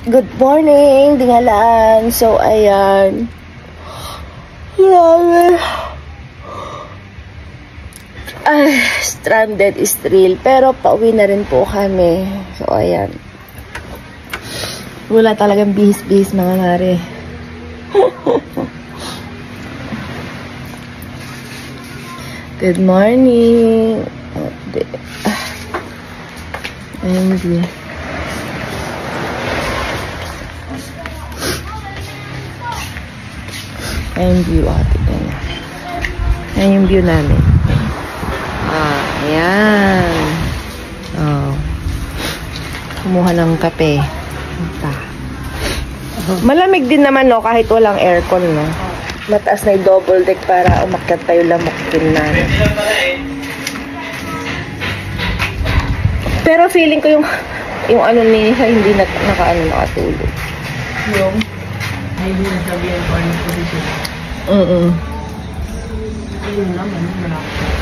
Good morning, Dingalan. So, ayan. Grabe. Ay, stranded is real. Pero, pauwi na rin po kami. So, ayan. Wala talagang bihis-bihis, mga nari. Good morning. Hindi. Ayan yung view, ate. Ayan yung view namin. Ayan. Oh. Kumuha ng kape. Malamig din naman, no, kahit walang aircon, no. Mataas na yung double deck para umakyat tayo lamok din na. Pero feeling ko yung ano ni hindi nakatulog. Yung hindi nasabihan ko ano position. Mm-mm. Ayun naman, malaki.